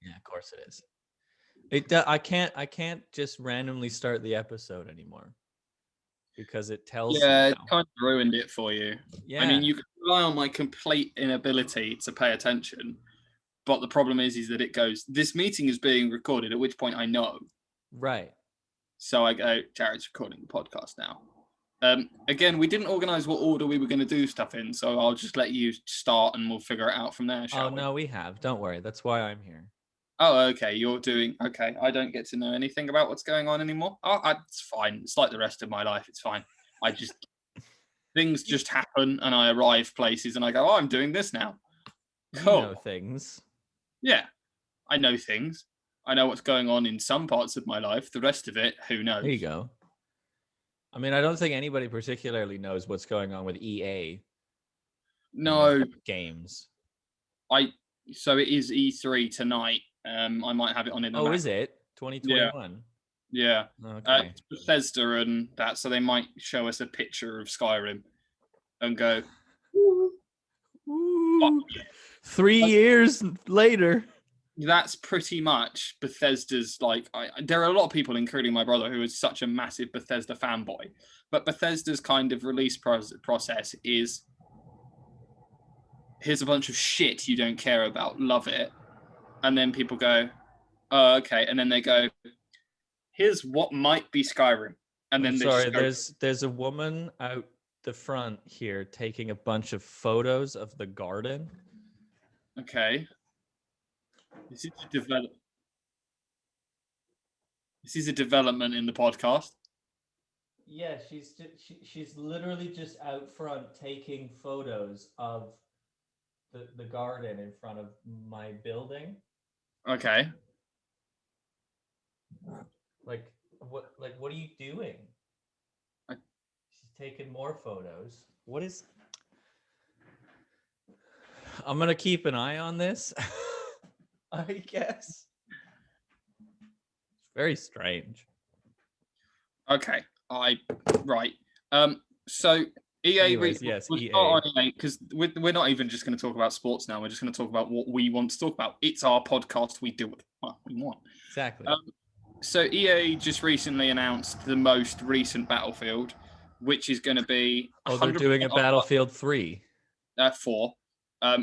Yeah, of course it is. I can't just randomly start the episode anymore because it tells you Yeah, it now. kind of ruined it for you. Yeah. I mean, you can rely on my complete inability to pay attention, but the problem is that it goes, this meeting is being recorded, at which point I know. Right. So I go, Jared's recording the podcast now. Again, we didn't organise what order we were going to do stuff in, so I'll just let you start and we'll figure it out from there, shall we? No, we have. Don't worry. That's why I'm here. Oh, okay. You're doing okay. I don't get to know anything about what's going on anymore. It's fine. It's like the rest of my life. It's fine. Things just happen, and I arrive places, and I go, "Oh, I'm doing this now." Cool. You know things. Yeah, I know things. I know what's going on in some parts of my life. The rest of it, who knows? There you go. I mean, I don't think anybody particularly knows what's going on with EA. No games. So it is E3 tonight. I might have it on in the back. Is it 2021? Yeah. Okay. Bethesda and that, so they might show us a picture of Skyrim and go, Ooh. 3 years later. That's pretty much Bethesda's, there are a lot of people, including my brother, who is such a massive Bethesda fanboy, but Bethesda's kind of release process is, here's a bunch of shit you don't care about, love it. And then people go, oh, okay. And then they go, here's what might be Skyrim. And then there's a woman out the front here taking a bunch of photos of the garden. Okay. This is a development in the podcast. Yeah, she's literally just out front taking photos of the garden in front of my building. Okay. What are you doing? She's taking more photos. What is? I'm gonna keep an eye on this. I guess. It's very strange. Okay. Right. So EA. Anyways, yes, EA. Because we're not even just going to talk about sports now. We're just going to talk about what we want to talk about. It's our podcast. We do what we want. Exactly. So EA just recently announced the most recent Battlefield, which is going to be. They're doing a Battlefield 3. 4.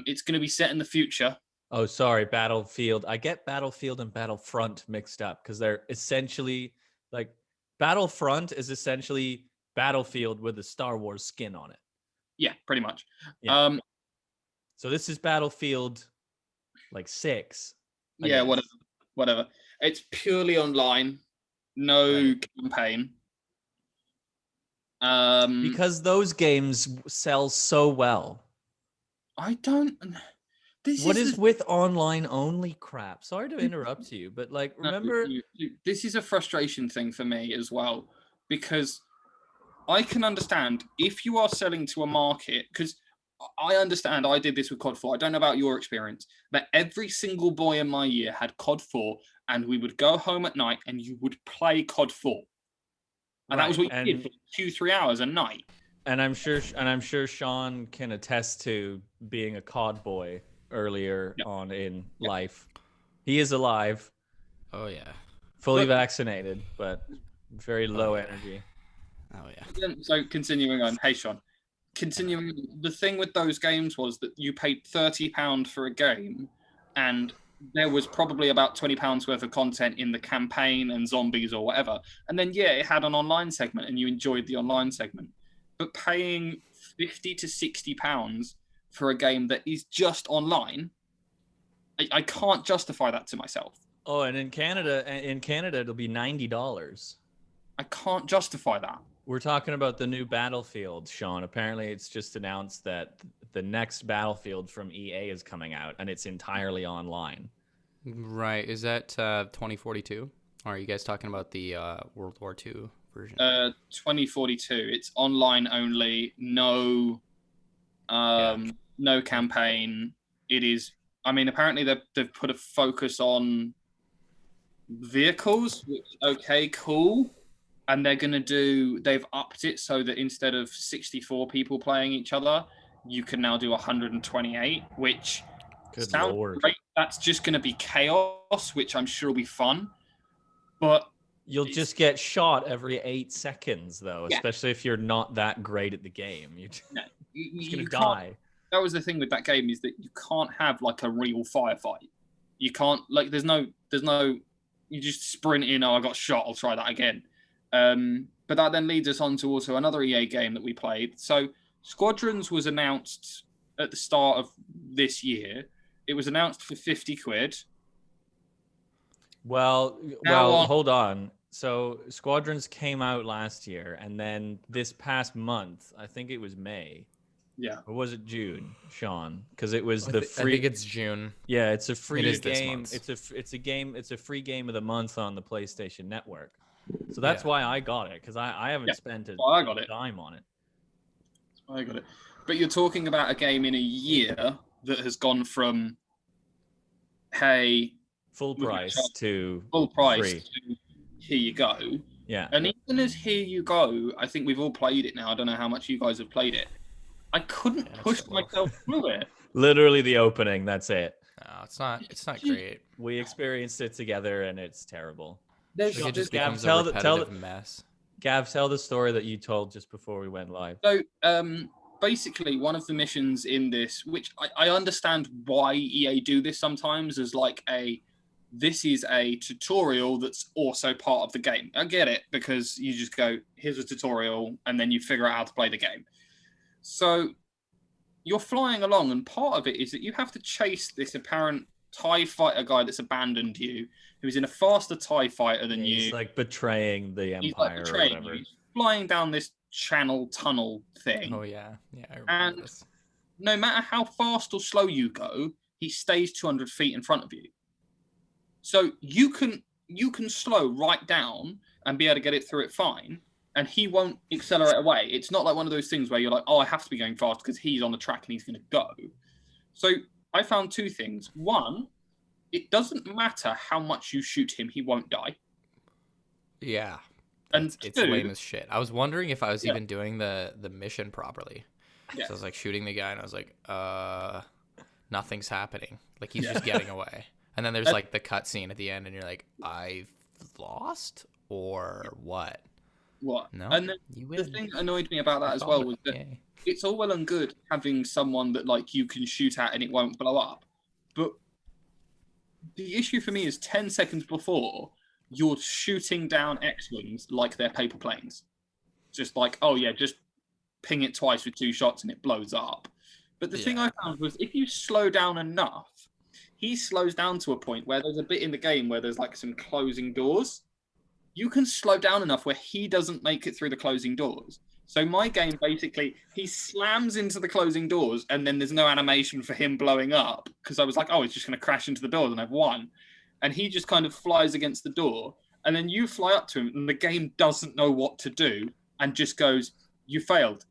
It's going to be set in the future. Oh, sorry, Battlefield. I get Battlefield and Battlefront mixed up because they're essentially like Battlefront is essentially Battlefield with a Star Wars skin on it. Yeah, pretty much. Yeah. So this is Battlefield 6. Yeah, whatever. It's purely online, no campaign. Because those games sell so well. I don't. What is with online only crap? Sorry to interrupt you, but remember, this is a frustration thing for me as well, because I can understand if you are selling to a market, because I understand I did this with COD 4. I don't know about your experience, but every single boy in my year had COD 4, and we would go home at night and you would play COD 4. And that was what you did for 2-3 hours a night. And I'm sure Sean can attest to being a COD boy earlier on in life. He is alive. Oh yeah. Fully vaccinated, but very low energy. Oh yeah. So continuing on, hey Sean. The thing with those games was that you paid £30 for a game, and there was probably about £20 worth of content in the campaign and zombies or whatever. And then it had an online segment, and you enjoyed the online segment. But paying £50 to £60 for a game that is just online, I can't justify that to myself. Oh, and in Canada, it'll be $90. I can't justify that. We're talking about the new Battlefield, Sean. Apparently, it's just announced that the next Battlefield from EA is coming out, and it's entirely online. Right. Is that 2042? Or are you guys talking about the World War II version? 2042. It's online only. No campaign. It is. I mean, apparently they've put a focus on vehicles, which cool. And they've upped it so that instead of 64 people playing each other, you can now do 128, which sounds great that's just going to be chaos, which I'm sure will be fun. But you'll just get shot every 8 seconds, though, Yeah. especially if you're not that great at the game. You're just you gonna can't- die. That was the thing with that game, is that you can't have like a real firefight. You can't, like, there's no, you just sprint in. Oh, I got shot. I'll try that again. But that then leads us on to also another EA game that we played. So Squadrons was announced at the start of this year. It was announced for 50 quid. Well, hold on. So Squadrons came out last year, and then this past month, I think it was May. Yeah. Or was it June, Sean? Because it was the I free. think it's June. Yeah, it's a free It is this game. month. It's a free game of the month on the PlayStation Network. So that's why I got it, because I haven't spent a dime on it. I got it. But you're talking about a game in a year that has gone from, hey, full price to free. To here you go. Yeah. And even as here you go, I think we've all played it now. I don't know how much you guys have played it. I couldn't push myself through it. Literally the opening. That's it. No, it's not great. We experienced it together, and it's terrible. It just becomes a repetitive mess. Gav, tell the story that you told just before we went live. So, basically, one of the missions in this, which I understand why EA do this sometimes, is like this is a tutorial that's also part of the game. I get it, because you just go, here's a tutorial, and then you figure out how to play the game. So you're flying along, and part of it is that you have to chase this apparent TIE fighter guy that's abandoned you, who's in a faster TIE fighter than you. He's like betraying the Empire. He's like betraying or whatever. you. He's flying down this channel tunnel thing. Oh yeah, I remember this. No matter how fast or slow you go, he stays 200 feet in front of you. So you can slow right down and be able to get it through it fine, and he won't accelerate away. It's not like one of those things where you're like, oh, I have to be going fast because he's on the track and he's going to go. So I found two things. One, it doesn't matter how much you shoot him, he won't die. Yeah. And it's lame as shit. I was wondering if I was even doing the mission properly. Yeah. So I was like shooting the guy, and I was like, nothing's happening. Like he's just getting away. And then there's like the cutscene at the end, and you're like, I've lost or what? What? No. And the thing that annoyed me about that as well was that it's all well and good having someone that like you can shoot at and it won't blow up. But the issue for me is 10 seconds before, you're shooting down X-Wings like they're paper planes. Just like, oh yeah, just ping it twice with 2 shots and it blows up. But the thing I found was if you slow down enough, he slows down to a point where there's a bit in the game where there's like some closing doors. You can slow down enough where he doesn't make it through the closing doors. So my game, basically, he slams into the closing doors and then there's no animation for him blowing up because I was like, oh, it's just going to crash into the doors and I've won. And he just kind of flies against the door and then you fly up to him and the game doesn't know what to do and just goes, you failed.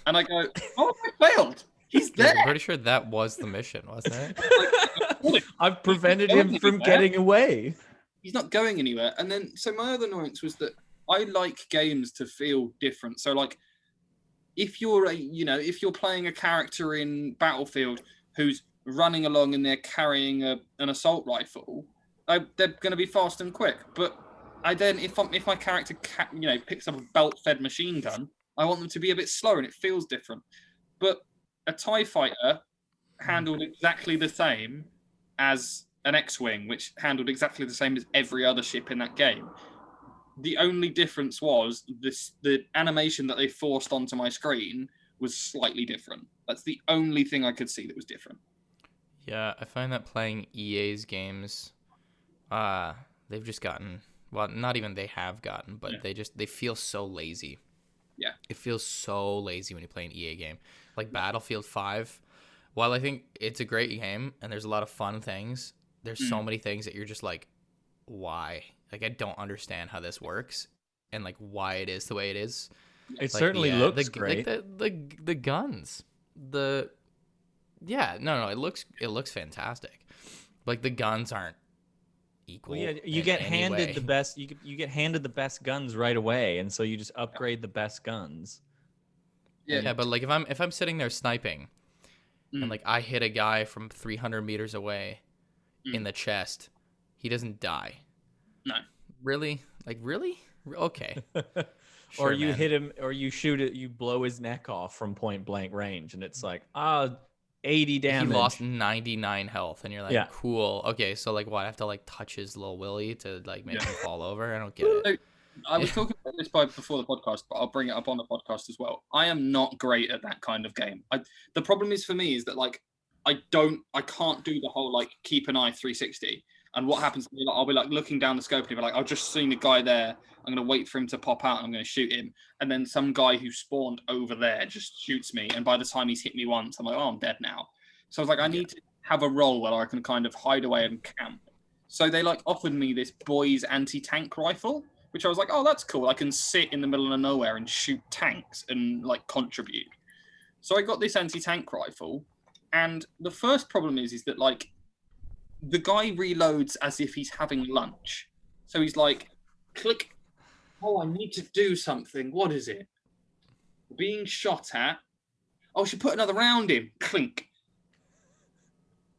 And I go, oh, I failed. He's there. I'm pretty sure that was the mission, wasn't it? I've prevented him from getting away. He's not going anywhere. And then, so my other annoyance was that I like games to feel different. So like, if you're if you're playing a character in Battlefield who's running along and they're carrying an assault rifle, they're going to be fast and quick. But if my character picks up a belt-fed machine gun, I want them to be a bit slower and it feels different. But a TIE fighter handled exactly the same as an X-Wing, which handled exactly the same as every other ship in that game. The only difference was the animation that they forced onto my screen was slightly different. That's the only thing I could see that was different. Yeah, I find that playing EA's games, they've just gotten, well, not even they have gotten, but they feel so lazy. Yeah. It feels so lazy when you play an EA game. Like Battlefield 5, while I think it's a great game and there's a lot of fun things, there's so many things that you're just like, why? Like, I don't understand how this works and like why it is the way it is. It certainly looks great. Like the guns, it looks fantastic. Like the guns aren't equal. Well, yeah, you get handed the best. You get handed the best guns right away, and so you just upgrade the best guns. Yeah, but like if I'm sitting there sniping, and like I hit a guy from 300 meters away in the chest, he doesn't die. No. Really? Like really? Okay. Or Sure, you man. hit him, or you shoot it, you blow his neck off from point blank range, and it's like 80 damage. He lost 99 health, and you're like, Yeah. cool. Okay, so like, what? I have to like touch his little willy to like make him fall over? I don't get it. So, I was talking about this before the podcast, but I'll bring it up on the podcast as well. I am not great at that kind of game. The problem is for me is that like I can't do the whole like keep an eye 360. And what happens to me, like, I'll be like looking down the scope and be like, I've just seen a guy there. I'm gonna wait for him to pop out and I'm gonna shoot him. And then some guy who spawned over there just shoots me. And by the time he's hit me once, I'm like, oh, I'm dead now. So I was like, I need to have a role where I can kind of hide away and camp. So they like offered me this boys anti-tank rifle, which I was like, oh, that's cool. I can sit in the middle of nowhere and shoot tanks and like contribute. So I got this anti-tank rifle, and the first problem is that like the guy reloads as if he's having lunch. So he's like, click. Oh, I need to do something. What is it? Being shot at. Oh, I should put another round in. Clink.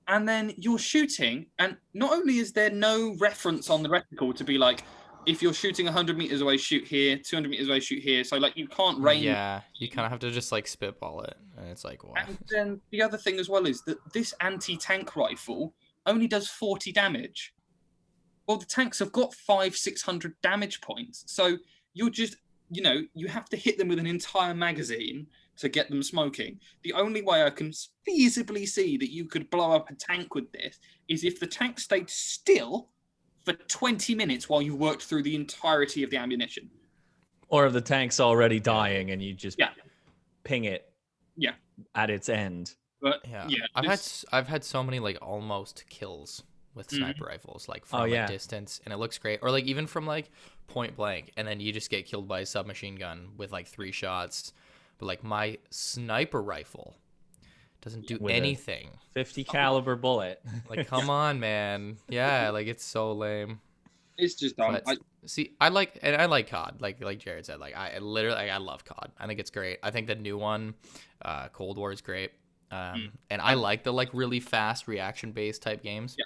And then you're shooting, and not only is there no reference on the reticle to be like, if you're shooting 100 meters away, shoot here, 200 meters away, shoot here. So like you can't range. Yeah, you kind of have to just like spitball it, and it's like, wow. And then the other thing as well is that this anti-tank rifle only does 40 damage. Well, the tanks have got 500-600 damage points. So you're just, you have to hit them with an entire magazine to get them smoking. The only way I can feasibly see that you could blow up a tank with this is if the tank stayed still for 20 minutes while you worked through the entirety of the ammunition. Or if the tank's already dying and you just ping it at its end. But I've had so many like almost kills with sniper rifles, like from a distance, and it looks great. Or like even from like point blank, and then you just get killed by a submachine gun with like 3 shots. But like my sniper rifle doesn't do anything. 50 caliber bullet. Like, come on, man. Yeah, like it's so lame. It's just dumb. I like COD. Like Jared said, like I love COD. I think it's great. I think the new one, Cold War, is great. And I like the like really fast reaction based type games. Yeah.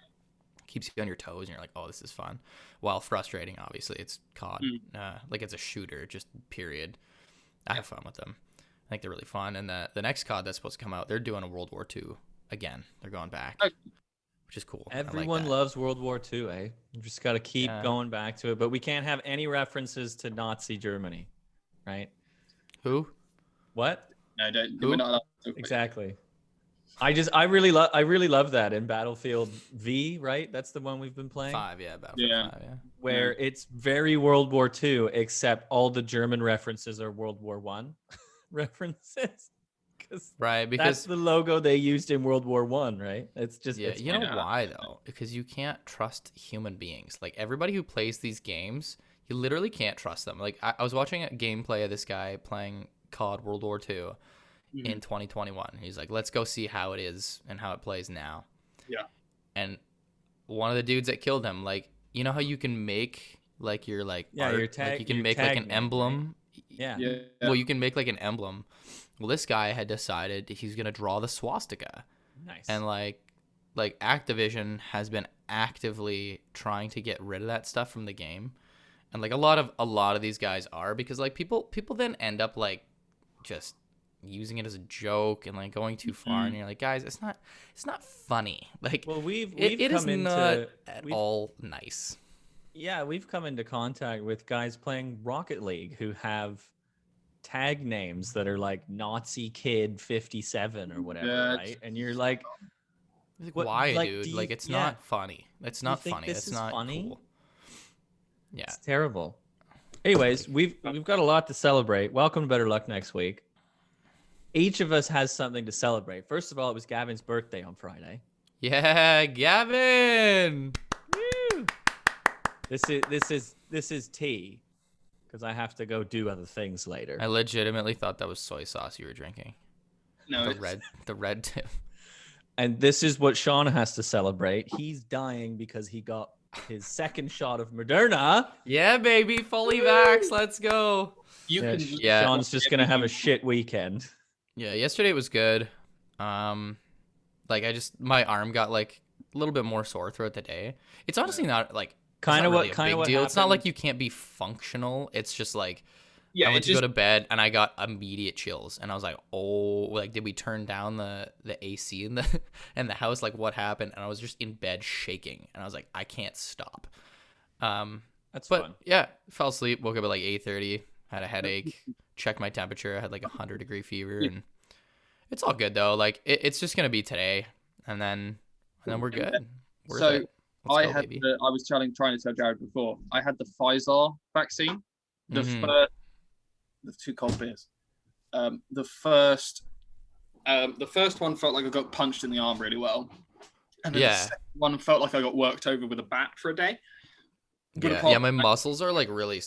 Keeps you on your toes and you're like, oh, this is fun. While frustrating, obviously, it's COD. Like it's a shooter, just period. I have fun with them. I think they're really fun. And the next COD that's supposed to come out, they're doing a World War II again. They're going back, which is cool. Everyone loves World War II, eh? You just got to keep going back to it. But we can't have any references to Nazi Germany, right? Who? What? No, don't. We're not allowed to. Exactly. I really love that in Battlefield V, right? That's the one we've been playing. 5, yeah, Battlefield 5, yeah. Where it's very World War II, except all the German references are World War I references. Because that's the logo they used in World War I, right? It's just you know why though? Because you can't trust human beings. Like everybody who plays these games, you literally can't trust them. Like I was watching a gameplay of this guy playing COD World War II. In 2021, he's like, let's go see how it is and how it plays now. Yeah. And one of the dudes that killed him, like, you know how you can make like your like your tag, like you can make like an emblem. Right? Yeah. Well, you can make like an emblem. Well, this guy had decided he's gonna draw the swastika. Nice. And like Activision has been actively trying to get rid of that stuff from the game, and like a lot of these guys are, because like people then end up like just using it as a joke and like going too far, and you're like, guys, it's not funny. Like, well, it is not at all nice. Yeah, we've come into contact with guys playing Rocket League who have tag names that are like Nazi Kid 57 or whatever, right? And you're like, why, dude? Like, it's not funny. It's not funny. It's not funny. Cool. Yeah, it's terrible. Anyways, we've got a lot to celebrate. Welcome to Better Luck Next Week. Each of us has something to celebrate. First of all, it was Gavin's birthday on Friday. Yeah, Gavin. Woo! This is tea, because I have to go do other things later. I legitimately thought that was soy sauce you were drinking. No, the red tip. And this is what Sean has to celebrate. He's dying because he got his second shot of Moderna. Yeah, baby, fully vax. Let's go. Sean's just gonna have a shit weekend. Yeah, yesterday was good. Like my arm got like a little bit more sore throughout the day. It's honestly not like kind of really what kind of what deal. happened. It's not like you can't be functional. It's just like Yeah, I went to go to bed and I got immediate chills and I was like, oh, like did we turn down the AC in the house? Like what happened? And I was just in bed shaking and I was like, I can't stop. That's but fun. Yeah, fell asleep, woke up at like 8:30, had a headache, checked my temperature, I had like 100-degree fever, and it's all good though. Like it's just gonna be today, and then we're good. I was trying to tell Jared before. I had the Pfizer vaccine. The two cold beers. The first one felt like I got punched in the arm really well, and then the second one felt like I got worked over with a bat for a day. But my muscles are like really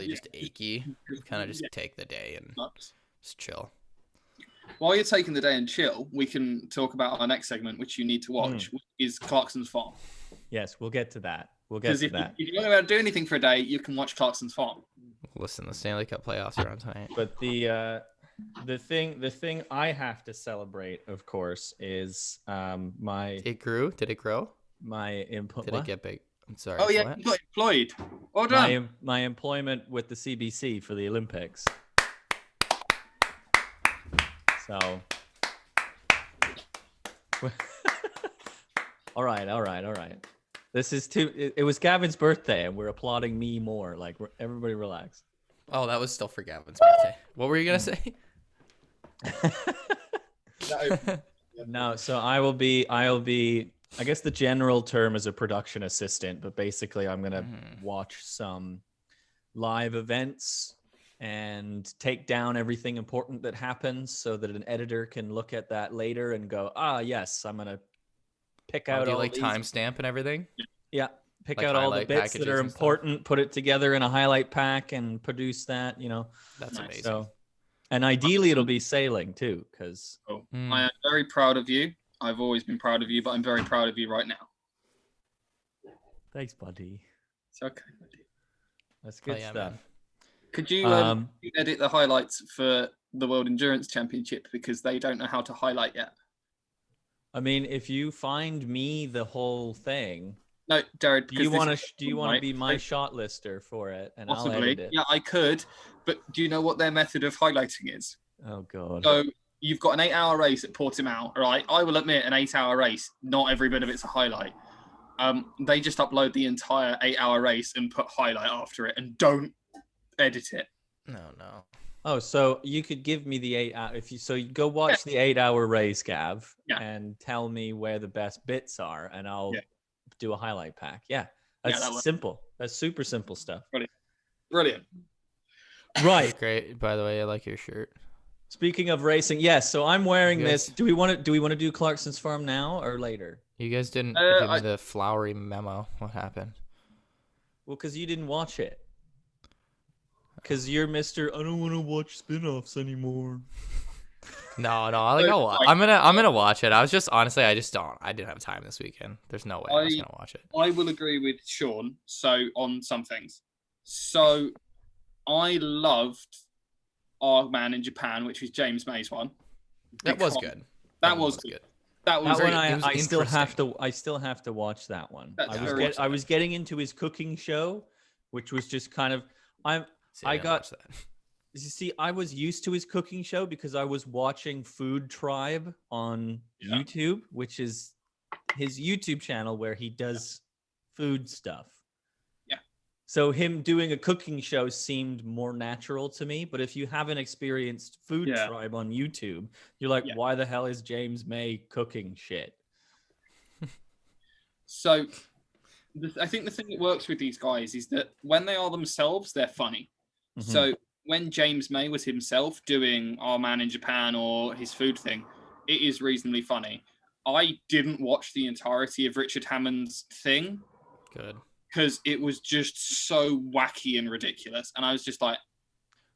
just achy. Kind of just take the day and just chill. While you're taking the day and chill, we can talk about our next segment, which you need to watch, which is Clarkson's Farm. Yes, we'll get to that. If you're not going to do anything for a day, you can watch Clarkson's Farm. Listen, the Stanley Cup Playoffs are on tonight. But the thing I have to celebrate, of course, is my. It grew. Did it grow? My input. Did it get big? I'm sorry. Oh yeah, you got employed. Well done. My employment with the CBC for the Olympics. So. All right. This is it was Gavin's birthday, and we're applauding me more. Like everybody, relax. Oh, that was still for Gavin's birthday. What were you gonna say? No, so I'll be. I guess the general term is a production assistant, but basically I'm gonna watch some live events and take down everything important that happens, so that an editor can look at that later and go, yes, I'm gonna pick out all like these timestamp and everything. Yeah, pick like out all the bits that are important, put it together in a highlight pack, and produce that. That's amazing. So, and ideally, it'll be sailing too, because I am very proud of you. I've always been proud of you, but I'm very proud of you right now. Thanks, buddy. It's okay, buddy. That's good stuff. Man. Could you edit the highlights for the World Endurance Championship, because they don't know how to highlight yet? I mean, if you find me the whole thing. No, Jared. Do you want to be my shot lister for it, and possibly? I'll edit it? Yeah, I could. But do you know what their method of highlighting is? Oh God. So you've got an 8-hour race at Portimao, right? I will admit, an 8-hour race, not every bit of it's a highlight. They just upload the entire 8-hour race and put highlight after it, and don't edit it. No. Oh, so you could give me the 8 hour you go watch the 8-hour race, Gav, and tell me where the best bits are, and I'll do a highlight pack. Yeah, that's simple. That's super simple stuff. Brilliant. Right. Great. By the way, I like your shirt. Speaking of racing, yes. So I'm wearing this. Do we want to do Clarkson's Farm now or later? You guys didn't give me the flowery memo. What happened? Well, because you didn't watch it. Because you're Mr. I don't want to watch spin-offs anymore. No. I'm gonna watch it. I didn't have time this weekend. There's no way I was gonna watch it. I will agree with Sean. So on some things. So I loved Our Man in Japan, which was James May's one. That was good. That was good. That one I still have to watch that one. I was getting into his cooking show, which was just kind of I was used to his cooking show because I was watching Food Tribe on YouTube, which is his YouTube channel where he does food stuff. Yeah. So him doing a cooking show seemed more natural to me. But if you haven't experienced Food Tribe on YouTube, you're like, why the hell is James May cooking shit? So I think the thing that works with these guys is that when they are themselves, they're funny. Mm-hmm. So when James May was himself doing Our Man in Japan or his food thing, it is reasonably funny. I didn't watch the entirety of Richard Hammond's thing. Good. Because it was just so wacky and ridiculous. And I was just like...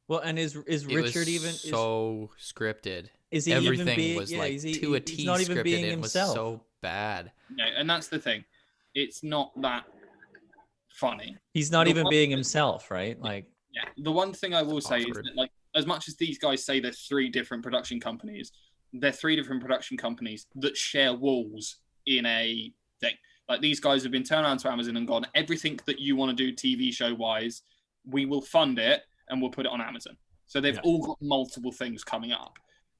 Well, and is Richard even... so scripted. Is he Everything even being, was to a T he's not even scripted. Being it himself. Was so bad. No, and that's the thing. It's not that funny. He's not even being himself, right? Like... Yeah, the one thing I will say is that, like, as much as these guys say there's 3 different production companies, they're 3 different production companies that share walls in a thing. Like, these guys have been turned around to Amazon and gone, everything that you want to do TV show wise, we will fund it and we'll put it on Amazon. So they've all got multiple things coming up.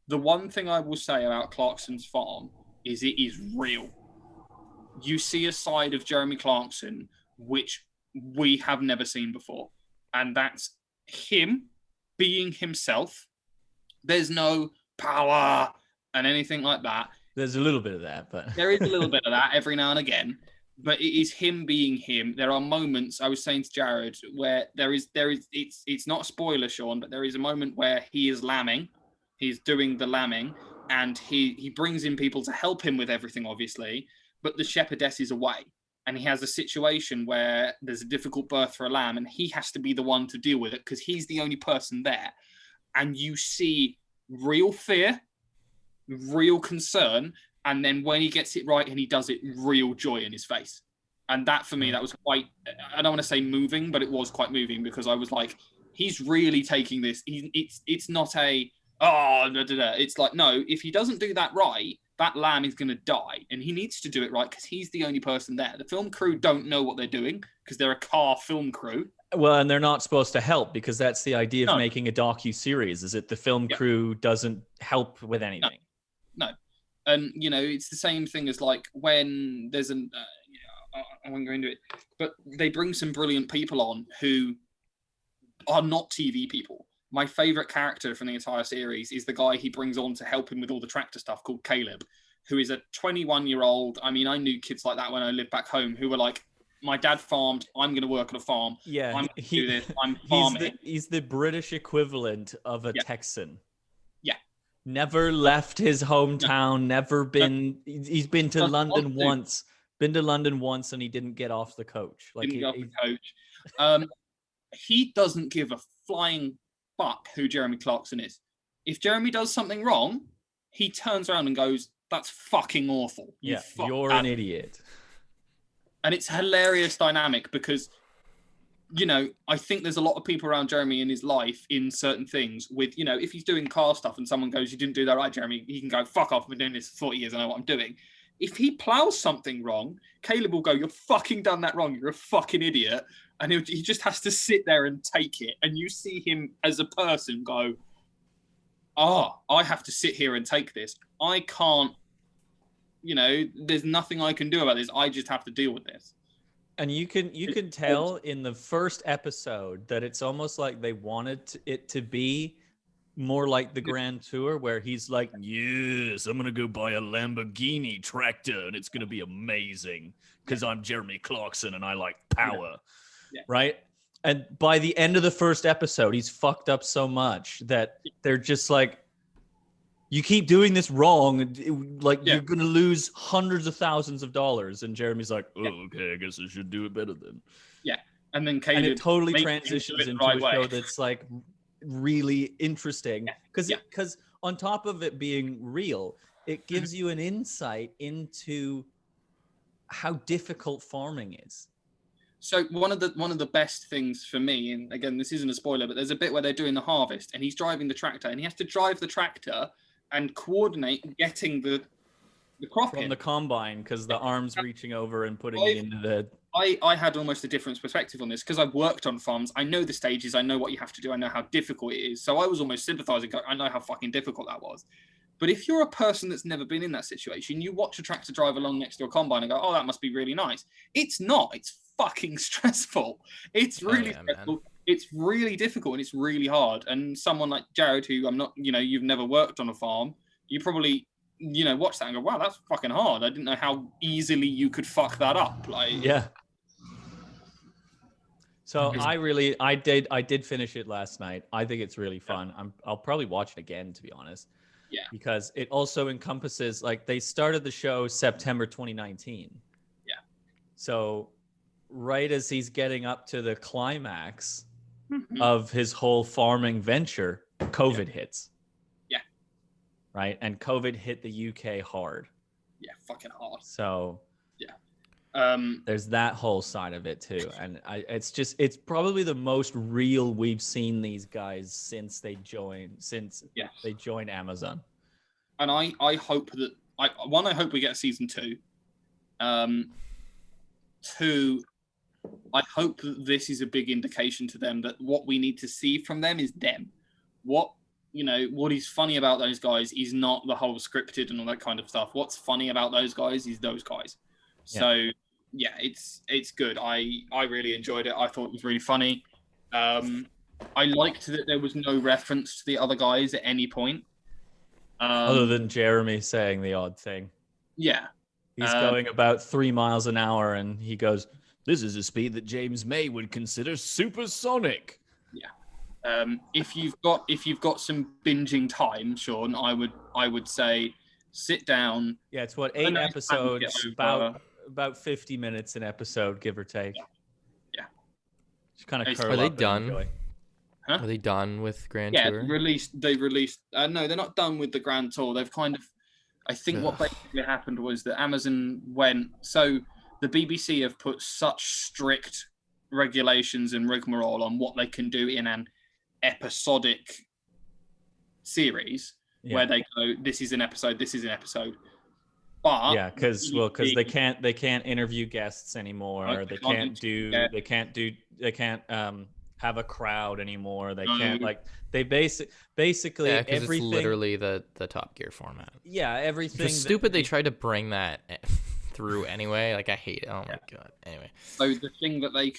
The one thing I will say about Clarkson's farm is it is real. You see a side of Jeremy Clarkson which we have never seen before. And that's him being himself. There's no power and anything like that. There's a little bit of that, but there is a little bit of that every now and again. But it is him being him. There are moments, I was saying to Jared, where it's not a spoiler, Sean, but there is a moment where he is lambing. He's doing the lambing, and he brings in people to help him with everything, obviously, but the shepherdess is away. And he has a situation where there's a difficult birth for a lamb, and he has to be the one to deal with it because he's the only person there. And you see real fear, real concern, and then when he gets it right and he does it, real joy in his face. And that, for me, that was quite, I don't want to say moving, but it was quite moving because I was like, he's really taking this. It's not a, It's like, no, if he doesn't do that right, that lamb is going to die. And he needs to do it right because he's the only person there. The film crew don't know what they're doing because they're a car film crew. Well, and they're not supposed to help because that's the idea of making a docu-series, is that the film crew doesn't help with anything. No. And, it's the same thing as like when there's I won't go into it, but they bring some brilliant people on who are not TV people. My favorite character from the entire series is the guy he brings on to help him with all the tractor stuff called Caleb, who is a 21-year-old. I mean, I knew kids like that when I lived back home who were like, my dad farmed, I'm going to work on a farm. Yeah, I'm going to do this, I'm farming. He's the British equivalent of a Texan. Yeah. Never left his hometown, never been, he's been to London once. Been to London once and he didn't get off the coach. Didn't get off the coach. He doesn't give a flying fuck who Jeremy Clarkson is. If Jeremy does something wrong, he turns around and goes, that's fucking awful. You're an idiot. And it's a hilarious dynamic because, I think there's a lot of people around Jeremy in his life in certain things with, if he's doing car stuff and someone goes, you didn't do that right, Jeremy, he can go, fuck off, I've been doing this for 40 years, I know what I'm doing. If he plows something wrong, Caleb will go, you're fucking done that wrong, you're a fucking idiot. And he just has to sit there and take it. And you see him as a person go, I have to sit here and take this. I can't, there's nothing I can do about this. I just have to deal with this. And you can tell in the first episode that it's almost like they wanted it to be more like the Grand Tour, where he's like, yes, I'm going to go buy a Lamborghini tractor and it's going to be amazing because I'm Jeremy Clarkson and I like power. Yeah. Right? And by the end of the first episode, he's fucked up so much that they're just like, you keep doing this wrong, you're going to lose hundreds of thousands of dollars. And Jeremy's like, okay, I guess I should do it better then. Yeah. And then Caleb, and it totally transitions into a show that's like really interesting because on top of it being real, it gives you an insight into how difficult farming is. So one of the best things for me, and again, this isn't a spoiler, but there's a bit where they're doing the harvest and he's driving the tractor and he has to drive the tractor and coordinate getting the crop from in. The combine, because the arm's reaching over and putting it into the... I had almost a different perspective on this because I've worked on farms. I know the stages. I know what you have to do. I know how difficult it is. So I was almost sympathizing. I know how fucking difficult that was. But if you're a person that's never been in that situation, you watch a tractor drive along next to a combine and go, oh, that must be really nice. It's not. It's fucking stressful. It's really stressful. Man. It's really difficult and it's really hard. And someone like Jared, who I'm not, you've never worked on a farm, you probably, watch that and go, wow, that's fucking hard. I didn't know how easily you could fuck that up. Yeah. So I did finish it last night. I think it's really fun. I'll probably watch it again, to be honest. Yeah. Because it also encompasses, they started the show September 2019. Yeah. So right as he's getting up to the climax of his whole farming venture, COVID hits. Yeah. Right? And COVID hit the UK hard. Yeah, fucking hard. So yeah. There's that whole side of it too. And it's probably the most real we've seen these guys since they joined Amazon. And I hope that I hope we get a season 2. 2, I hope that this is a big indication to them that what we need to see from them is them. What is funny about those guys is not the whole scripted and all that kind of stuff. What's funny about those guys is those guys. Yeah. So yeah, it's good. I really enjoyed it. I thought it was really funny. I liked that there was no reference to the other guys at any point. Other than Jeremy saying the odd thing. Yeah. He's going about 3 miles an hour and he goes, "This is a speed that James May would consider supersonic." Yeah. If you've got some binging time, Sean, I would say sit down. Yeah, it's 8 episodes, about 50 minutes an episode, give or take. Yeah. Just kind of curl Are up they and done? enjoy. Huh? Are they done with Grand Tour? Tour? They released. No, they're not done with the Grand Tour. They've kind of. I think what basically happened was that Amazon went. So the BBC have put such strict regulations and rigmarole on what they can do in an episodic series, where they go, "This is an episode. This is an episode." But yeah, because they can't interview guests anymore. They can't have a crowd anymore. They can't basically everything. It's literally the Top Gear format. Yeah, everything. It's stupid they tried to bring that through anyway. Like, I hate it. Oh my god. Anyway, so the thing that they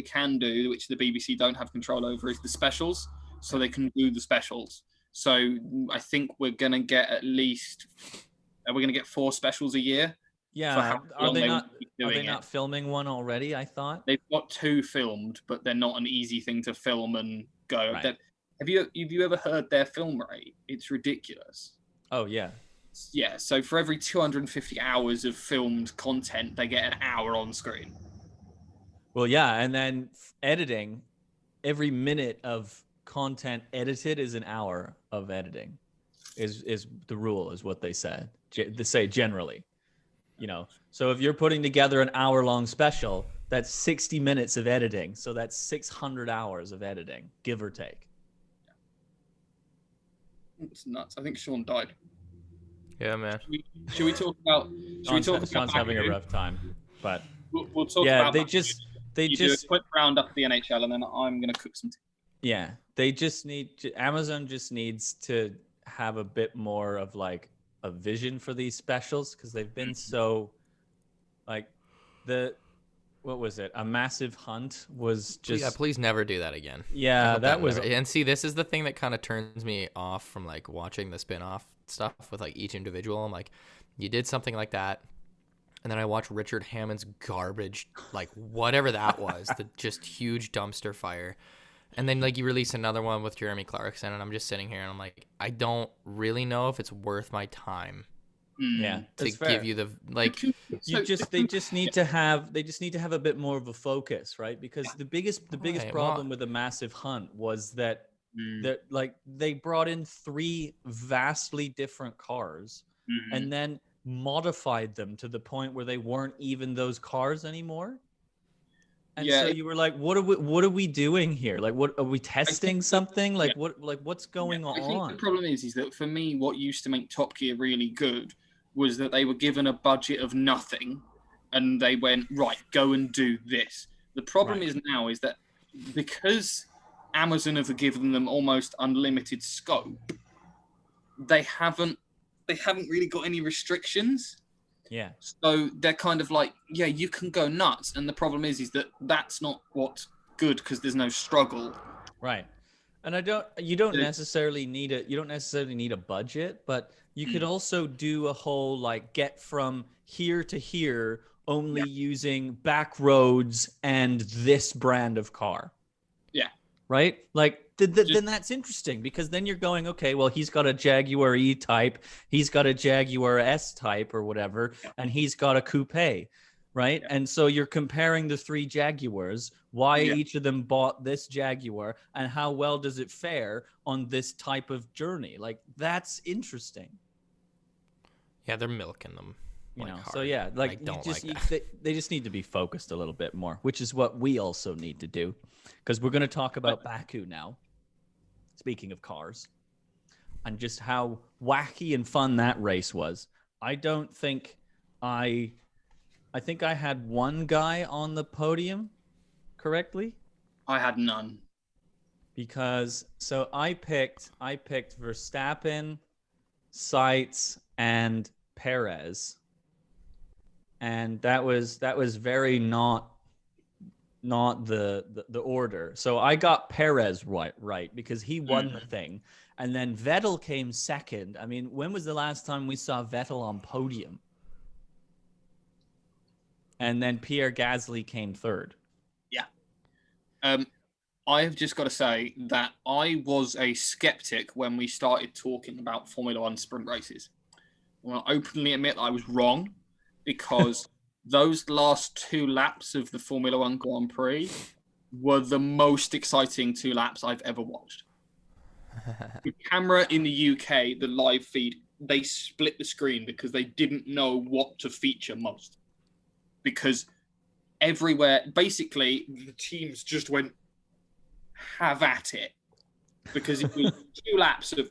can do, which the BBC don't have control over, is the specials. So they can do the specials. So I think we're gonna get we're gonna get 4 specials a year. Yeah, are they not filming one already? I thought they've got 2 filmed, but they're not an easy thing to film and go. Right. Have you ever heard their film rate? It's ridiculous. Oh yeah. Yeah. So for every 250 hours of filmed content, they get an hour on screen. Well, yeah, and then editing, every minute of content edited is an hour of editing. Is the rule? Is what they said. They say generally. So if you're putting together an hour-long special, that's 60 minutes of editing. So that's 600 hours of editing, give or take. It's nuts. I think Sean died. Yeah, man. Should we talk about? Sean's having a rough time, but we'll talk about. They just do a quick roundup of the NHL, and then I'm gonna cook some tea. Yeah, they just Amazon just needs to have a bit more of a vision for these specials, because they've been so what was it? A Massive Hunt was just... Yeah, please never do that again. Yeah, that was... And see, this is the thing that kind of turns me off from watching the spin-off stuff with each individual. I'm like, you did something like that, and then I watch Richard Hammond's garbage, whatever that was, the just huge dumpster fire. And then you release another one with Jeremy Clarkson, and I'm just sitting here and I'm like, I don't really know if it's worth my time. Yeah, to give you the they just need to have a bit more of a focus, right? Because the biggest problem with the Massive Hunt was that they brought in 3 vastly different cars and then modified them to the point where they weren't even those cars anymore. And so you were like, what are we doing here? What are we testing something? What's going on? I think the problem is that for me, what used to make Top Gear really good was that they were given a budget of nothing and they went, right, go and do this. The problem is now is that because Amazon have given them almost unlimited scope, they haven't really got any restrictions. Yeah. So they're kind of you can go nuts. And the problem is that that's not what's good, because there's no struggle. Right. And you don't necessarily need a budget, but you could also do a whole get from here to here only using back roads and this brand of car. Yeah. Right? Then that's interesting, because then you're going, okay, well, he's got a Jaguar E-Type, he's got a Jaguar S-Type or whatever, and he's got a coupe, right? Yeah. And so you're comparing the 3 Jaguars, why each of them bought this Jaguar, and how well does it fare on this type of journey? That's interesting. Yeah, they're milking them. Hard. So yeah, they just need to be focused a little bit more, which is what we also need to do, because we're going to talk about Baku now. Speaking of cars, and just how wacky and fun that race was. I don't think I think I had one guy on the podium correctly. I had none. Because so I picked Verstappen, Seitz, and Perez. And that was very not the order. So I got Perez right because he won the thing. And then Vettel came second. I mean, when was the last time we saw Vettel on podium? And then Pierre Gasly came third. Yeah. I have just got to say that I was a skeptic when we started talking about Formula One sprint races. I want to openly admit that I was wrong, because those last 2 laps of the Formula One Grand Prix were the most exciting 2 laps I've ever watched. The camera in the UK, the live feed, they split the screen because they didn't know what to feature most. Because everywhere, basically, the teams just went, have at it. Because it was 2 laps of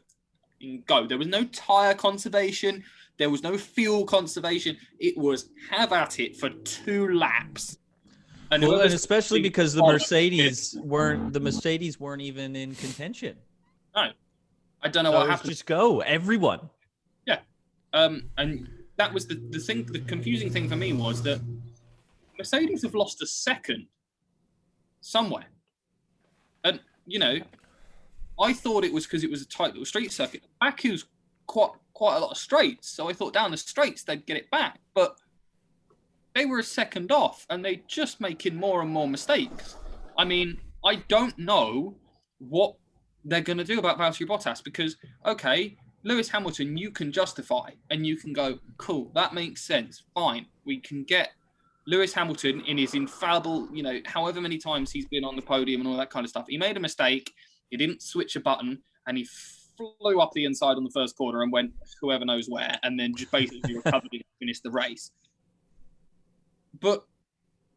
go. There was no tyre conservation. There was no fuel conservation. It was have at it for 2 laps. And especially because the Mercedes weren't even in contention. No. I don't know what happened. Just go, everyone. Yeah. And that was the thing. The confusing thing for me was that Mercedes have lost a second somewhere. And, I thought it was because it was a tight little street circuit. Baku's quite a lot of straights, so I thought down the straights they'd get it back. But they were a second off, and they're just making more and more mistakes. I mean, I don't know what they're going to do about Valtteri Bottas, because, okay, Lewis Hamilton, you can justify, and you can go, cool, that makes sense, fine. We can get Lewis Hamilton in his infallible, however many times he's been on the podium and all that kind of stuff. He made a mistake, he didn't switch a button, and he flew up the inside on the first corner and went whoever knows where, and then just basically recovered and finished the race. But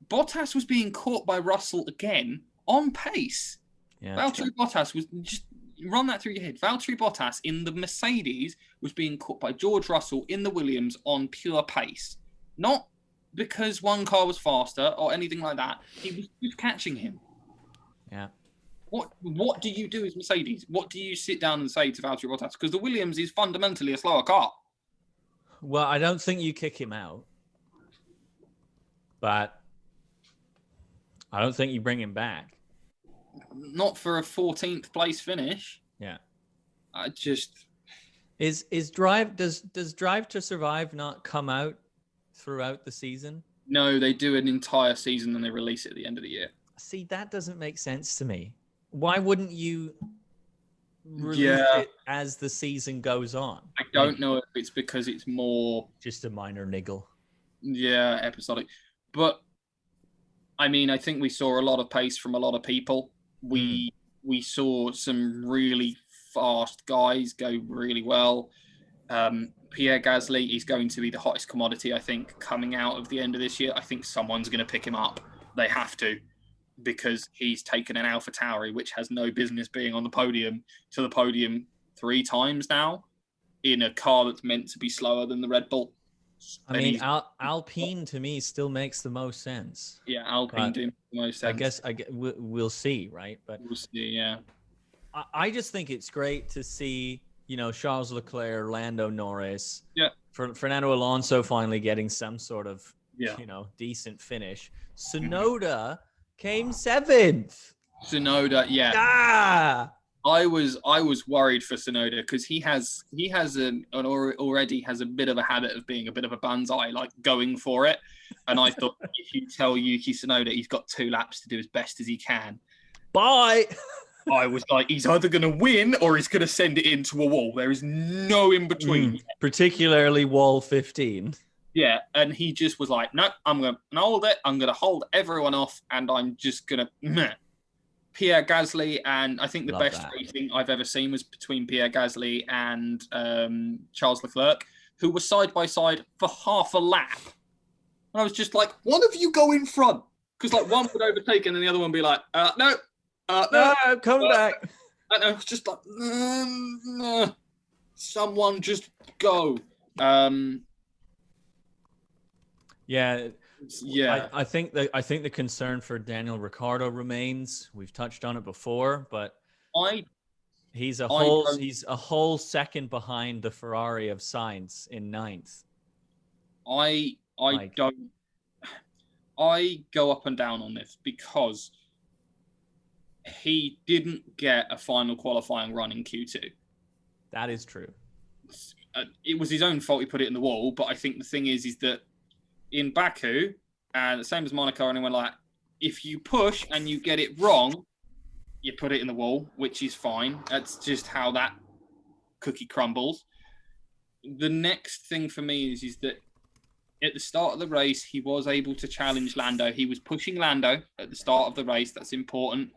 Bottas was being caught by Russell again on pace. Yeah, Valtteri Bottas was just run that through your head. Valtteri Bottas in the Mercedes was being caught by George Russell in the Williams on pure pace. Not because one car was faster or anything like that. He was just catching him. Yeah. What do you do as Mercedes? What do you sit down and say to Valtteri Bottas? Because the Williams is fundamentally a slower car. Well, I don't think you kick him out. But I don't think you bring him back. Not for a 14th place finish. Yeah. I just... Does Drive to Survive not come out throughout the season? No, they do an entire season and they release it at the end of the year. See, that doesn't make sense to me. Why wouldn't you release it as the season goes on? I don't know if it's because it's more... Just a minor niggle. Yeah, episodic. But, I mean, I think we saw a lot of pace from a lot of people. We saw some really fast guys go really well. Pierre Gasly is going to be the hottest commodity, I think, coming out of the end of this year. I think someone's going to pick him up. They have to, because he's taken an AlphaTauri, which has no business being on the podium, to the podium 3 times now in a car that's meant to be slower than the Red Bull. I mean, Alpine to me still makes the most sense. Yeah, Alpine do make the most sense. I guess we'll see, right? But we'll see, yeah. I just think it's great to see, Charles Leclerc, Lando Norris, Fernando Alonso finally getting some sort of, decent finish. Tsunoda came 7th. Tsunoda, yeah. Ah! I was worried for Tsunoda because he already has a bit of a habit of being a bit of a banzai, like going for it. And I thought if you tell Yuki Tsunoda he's got 2 laps to do as best as he can. Bye. I was like, he's either going to win or he's going to send it into a wall. There is no in between. Particularly wall 15. Yeah, and he just was like, no, I'm going to hold it. I'm going to hold everyone off, and I'm just going to... Pierre Gasly, and I think the best racing I've ever seen was between Pierre Gasly and Charles Leclerc, who were side by side for half a lap. And I was just like, one of you go in front. Because one would overtake and then the other one would be like, no, come back. And I was just like, no. Someone just go. Yeah. Yeah. I think the concern for Daniel Ricciardo remains. We've touched on it before, but he's a whole second behind the Ferrari of Sainz in 9th. I go up and down on this because he didn't get a final qualifying run in Q2. That is true. It was his own fault he put it in the wall, but I think the thing is that in Baku, and the same as Monaco, and anyone like, if you push and you get it wrong, you put it in the wall, which is fine. That's just how that cookie crumbles. The next thing for me is that at the start of the race, he was able to challenge Lando. He was pushing Lando at the start of the race. That's important.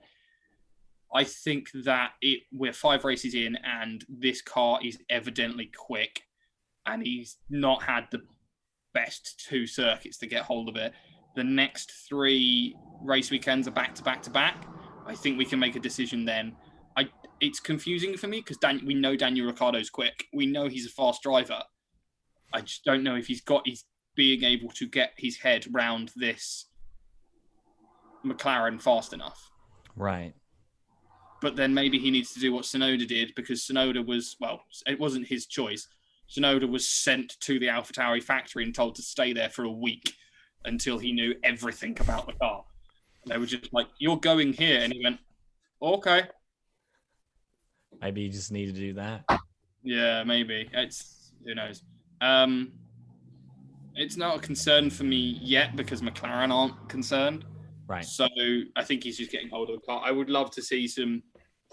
I think that we're 5 races in, and this car is evidently quick, and he's not had the best 2 circuits to get hold of it. The next 3 race weekends are back to back to back. I think we can make a decision then. It's confusing for me because we know Daniel Ricciardo's quick. We know he's a fast driver. I just don't know if he's being able to get his head round this McLaren fast enough. Right. But then maybe he needs to do what Tsunoda did, because Tsunoda it wasn't his choice. Tsunoda was sent to the AlphaTauri factory and told to stay there for a week until he knew everything about the car. And they were just like, "You're going here." And he went, "Okay." Maybe you just need to do that. Yeah, maybe. Who knows? It's not a concern for me yet because McLaren aren't concerned. Right. So I think he's just getting hold of the car. I would love to see some,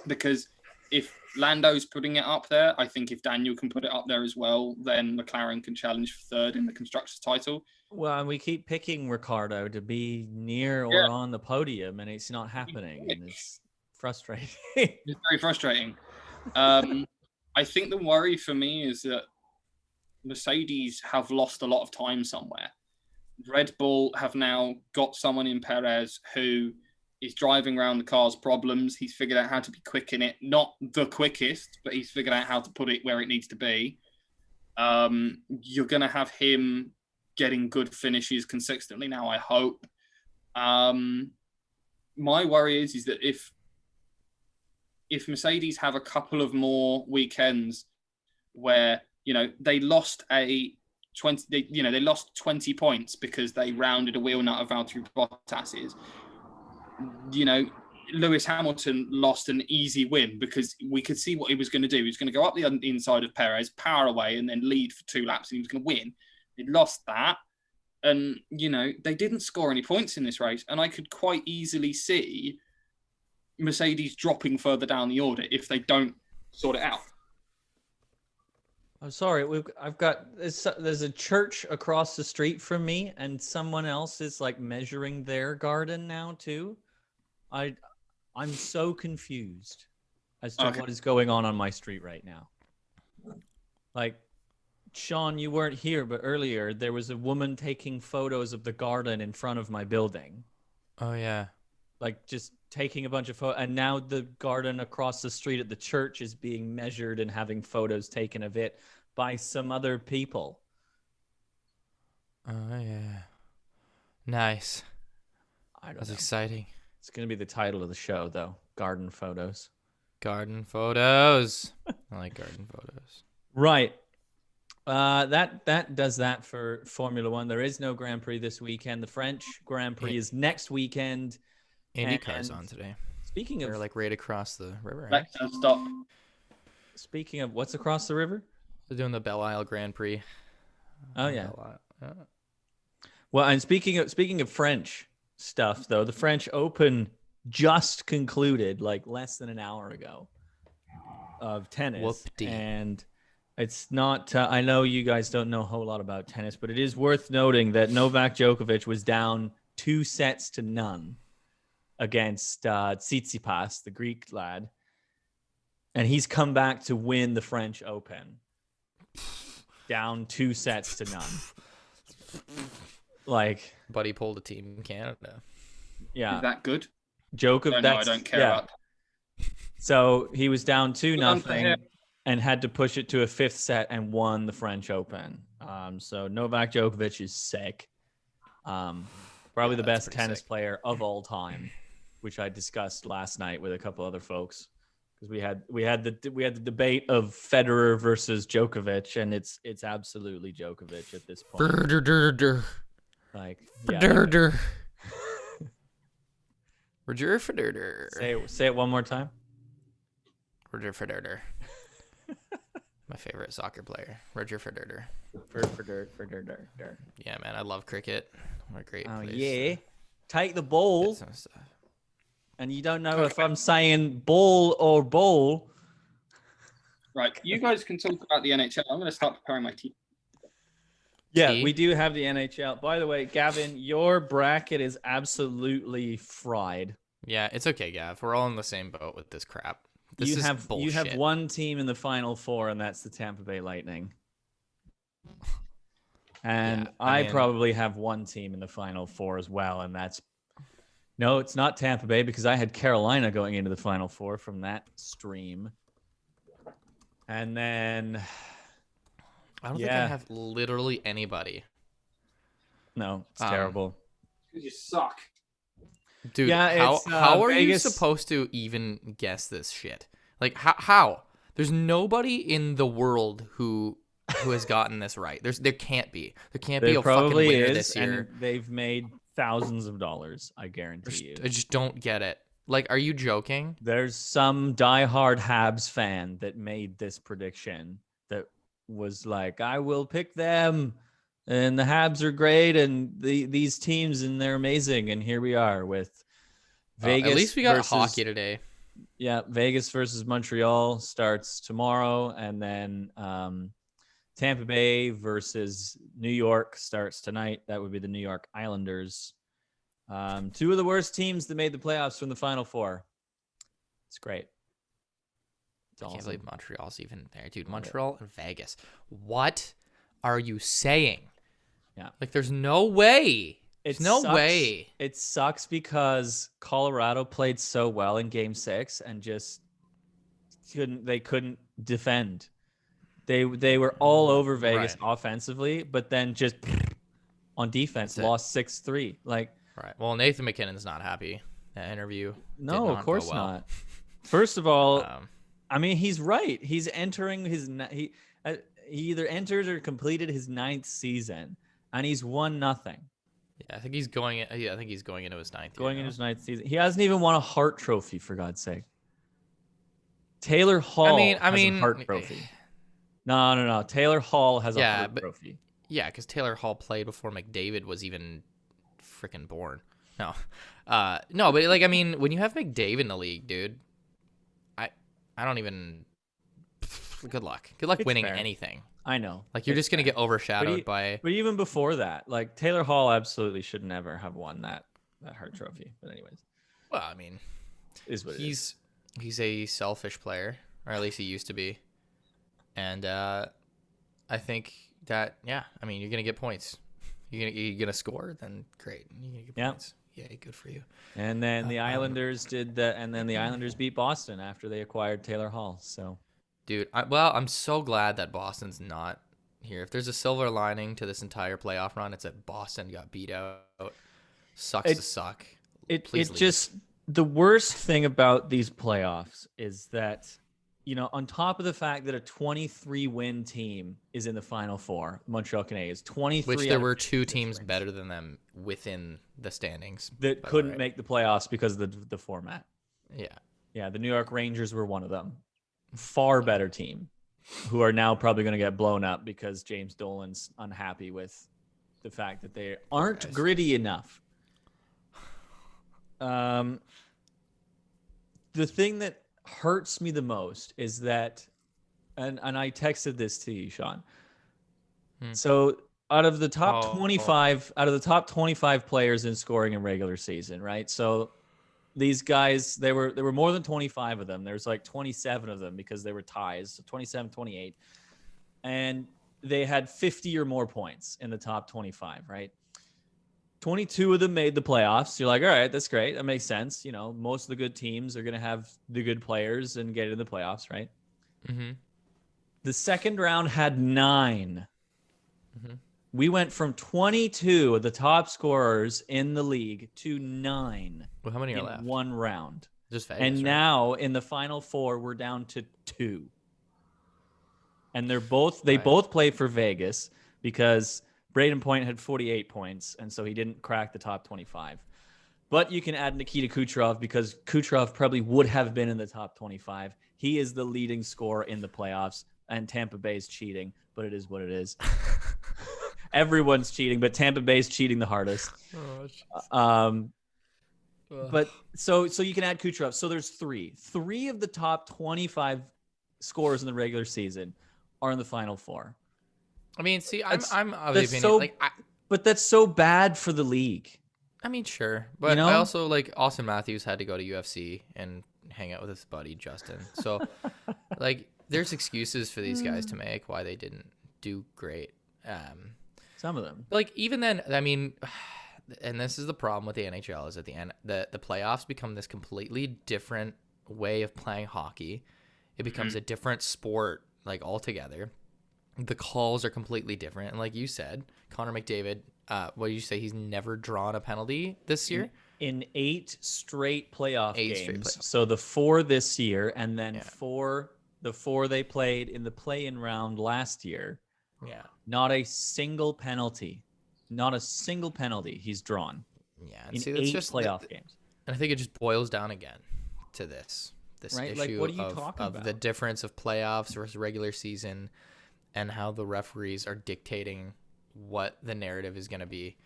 because if Lando's putting it up there, I think if Daniel can put it up there as well, then McLaren can challenge for 3rd in the constructors' title. Well, and we keep picking Ricciardo to be near or on the podium, and it's not happening, and it's frustrating. It's very frustrating. I think the worry for me is that Mercedes have lost a lot of time somewhere. Red Bull have now got someone in Perez who is driving around the car's problems. He's figured out how to be quick in it. Not the quickest, but he's figured out how to put it where it needs to be. You're going to have him getting good finishes consistently now, I hope. My worry is that if Mercedes have a couple of more weekends where, they lost they lost 20 points because they rounded a wheel nut of Valtteri Bottas's. Lewis Hamilton lost an easy win because we could see what he was going to do. He was going to go up the inside of Perez, power away, and then lead for 2 laps, and he was going to win. He lost that. And, they didn't score any points in this race. And I could quite easily see Mercedes dropping further down the order if they don't sort it out. I'm sorry. There's a church across the street from me, and someone else is like measuring their garden now too. I'm so confused as to what is going on my street right now. Like, Sean, you weren't here, but earlier there was a woman taking photos of the garden in front of my building. Oh yeah. Like just taking a bunch of photos, and now the garden across the street at the church is being measured and having photos taken of it by some other people. Oh yeah. Nice. That's know. Exciting. It's going to be the title of the show, though. Garden photos. Garden photos. I like garden photos. Right. That does that for Formula One. There is no Grand Prix this weekend. The French Grand Prix is next weekend. IndyCar's on today. Speaking of, they're like right across the river. Right? Stop. Speaking of, what's across the river? They're doing the Belle Isle Grand Prix. Oh yeah. Well, and speaking of French stuff, though, the French Open just concluded like less than an hour ago of tennis. Whoop-dee. And it's not, I know you guys don't know a whole lot about tennis, but it is worth noting that Novak Djokovic was down 2-0 against Tsitsipas, the Greek lad. And he's come back to win the French Open. Down 2-0. Like, but he pulled a team in Canada. Yeah. Is that good? Djokovic. I don't care about. So he was down 2-0, and had to push it to a 5th set and won the French Open. So Novak Djokovic is sick. Probably the best tennis player of all time, which I discussed last night with a couple other folks, because we had the debate of Federer versus Djokovic, and it's absolutely Djokovic at this point. Like, yeah. Roger Federer. Say it one more time. Roger Federer. My favorite soccer player, Roger Federer. Federer. Yeah, man, I love cricket. What a great place. Yeah. Take the ball. And you don't know if I'm saying ball or bowl. Right, you guys can talk about the NHL. I'm going to start preparing my tea. Yeah, we do have the NHL. By the way, Gavin, your bracket is absolutely fried. Yeah, it's okay, Gav. We're all in the same boat with this crap. This is bullshit. You have one team in the Final Four, and that's the Tampa Bay Lightning. And yeah, I probably have one team in the Final Four as well, and that's... No, it's not Tampa Bay, because I had Carolina going into the Final Four from that stream. And then... I don't think I have literally anybody. No, it's terrible. You suck. Dude, yeah, how are Vegas... you supposed to even guess this shit? Like, how? There's nobody in the world who has gotten this right. There can't be. There can't be a fucking winner this year. And they've made thousands of dollars, I guarantee you. I just don't get it. Like, are you joking? There's some diehard Habs fan that made this prediction that was like, I will pick them, and the Habs are great, and these teams, and they're amazing, and here we are with Vegas. At least we got hockey today. Yeah, Vegas versus Montreal starts tomorrow, and then Tampa Bay versus New York starts tonight. That would be the New York Islanders. Two of the worst teams that made the playoffs from the Final Four. It's great. I can't believe Montreal's even there, dude. Montreal and Vegas. What are you saying? Yeah. Like, there's no way. There's no way. It sucks because Colorado played so well in Game 6 and just couldn't defend. They were all over Vegas offensively, but then just on defense lost 6-3. Like, right. Well, Nathan McKinnon's not happy. That interview. No, of course not. First of all, I mean, he's right. He's entering he either entered or completed his 9th season, and he's won nothing. Yeah, I think he's going. Yeah, I think he's going into his 9th. Into his 9th season. He hasn't even won a Hart Trophy, for God's sake. Taylor Hall has a Hart Trophy. No. Taylor Hall has a Hart Trophy. Yeah, because Taylor Hall played before McDavid was even freaking born. No, but like, I mean, when you have McDavid in the league, dude, I don't even. Good luck. Good luck winning anything. I know. Like, you're just gonna get overshadowed by. But even before that, like, Taylor Hall absolutely should never have won that Hart Trophy. But anyways. Well, I mean, is what he's a selfish player, or at least he used to be, and I think that I mean, you're gonna get points. You're gonna score, then great. You're gonna get points. Yeah, good for you. And then the Islanders did that, and then the Islanders beat Boston after they acquired Taylor Hall. So, dude, I'm so glad that Boston's not here. If there's a silver lining to this entire playoff run, it's that Boston got beat out. Sucks to suck. The worst thing about these playoffs is that, you know, on top of the fact that a 23-win team is in the Final Four, Montreal Canadiens, 23, which there were two teams better than them within the standings that couldn't make the playoffs because of the format. Yeah, the New York Rangers were one of them. Far better team, who are now probably going to get blown up because James Dolan's unhappy with the fact that they aren't gritty enough. The thing that hurts me the most is that, and I texted this to you, Sean. So out of the top 25 players in scoring in regular season, right? So these guys, there were more than 25 of them. There's like 27 of them because they were ties, so 27, 28. And they had 50 or more points in the top 25, right? 22 of them made the playoffs. You're like, all right, that's great. That makes sense. You know, most of the good teams are going to have the good players and get into the playoffs, right? Mm-hmm. The second round had 9. Mm-hmm. We went from 22 of the top scorers in the league to 9. Well, how many are in left? one round. Just Vegas, and right? now in the final 4, we're down to 2. And they both play for Vegas because Braden Point had 48 points, and so he didn't crack the top 25. But you can add Nikita Kucherov because Kucherov probably would have been in the top 25. He is the leading scorer in the playoffs, and Tampa Bay is cheating, but it is what it is. Everyone's cheating, but Tampa Bay is cheating the hardest. But so you can add Kucherov. So there's 3. 3 of the top 25 scorers in the regular season are in the final 4. I mean, see, I'm of the opinion but that's so bad for the league. I mean, sure, but I also like Austin Matthews had to go to UFC and hang out with his buddy Justin. So, like, there's excuses for these guys to make why they didn't do great. Some of them, like even then, I mean, and this is the problem with the NHL is at the end, the playoffs become this completely different way of playing hockey. It becomes a different sport, like altogether. The calls are completely different, and like you said, Connor McDavid. What did you say? He's never drawn a penalty this year? In 8 straight playoff games. So the 4 this year, and then the 4 they played in the play-in round last year. Yeah. Not a single penalty. Not a single penalty he's drawn. Yeah. In 8 playoff games. And I think it just boils down again to this right? issue like, what are you talking about? The difference of playoffs versus regular season and how the referees are dictating what the narrative is going to be.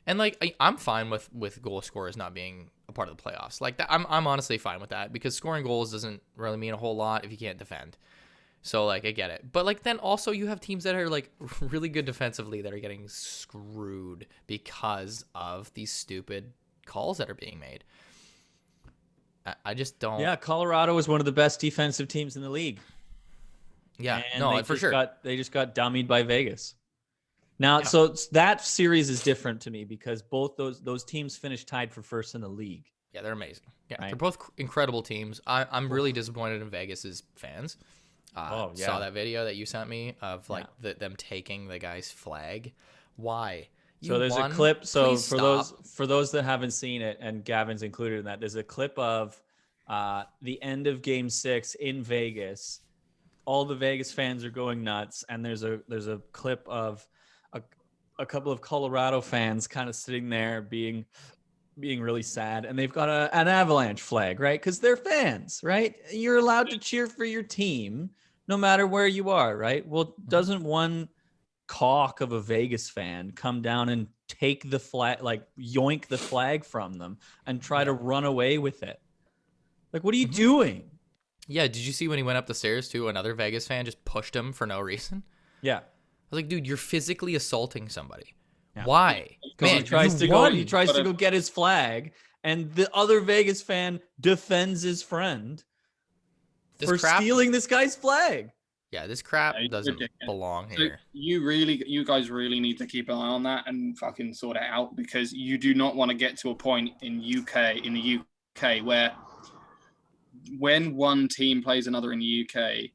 And like I'm fine with goal scorers not being a part of the playoffs. Like that, I'm honestly fine with that because scoring goals doesn't really mean a whole lot if you can't defend. So like I get it. But like then also you have teams that are like really good defensively that are getting screwed because of these stupid calls that are being made. I just don't. Yeah, Colorado is one of the best defensive teams in the league. Yeah, and no, for sure. They just got dummied by Vegas. Now, so that series is different to me because both those teams finished tied for first in the league. Yeah, they're amazing. Yeah, right? They're both incredible teams. I'm really disappointed in Vegas's fans. Saw that video that you sent me of like them taking the guy's flag. Why? So there's a clip. So for those that haven't seen it, and Gavin's included in that, there's a clip of the end of Game 6 in Vegas. All the Vegas fans are going nuts, and there's a clip of a couple of Colorado fans kind of sitting there being really sad, and they've got an Avalanche flag, right? Because they're fans, right? You're allowed to cheer for your team no matter where you are, right? Well, doesn't one cock of a Vegas fan come down and take the flag, like yoink the flag from them and try to run away with it? Like, what are you doing? Yeah, did you see when he went up the stairs too? Another Vegas fan just pushed him for no reason. Yeah. I was like, dude, you're physically assaulting somebody. Yeah. Why? Man, he tries to go get his flag, and the other Vegas fan defends his friend for stealing this guy's flag. Yeah, this crap doesn't belong here. So you guys really need to keep an eye on that and fucking sort it out because you do not want to get to a point in the UK where when one team plays another in the UK,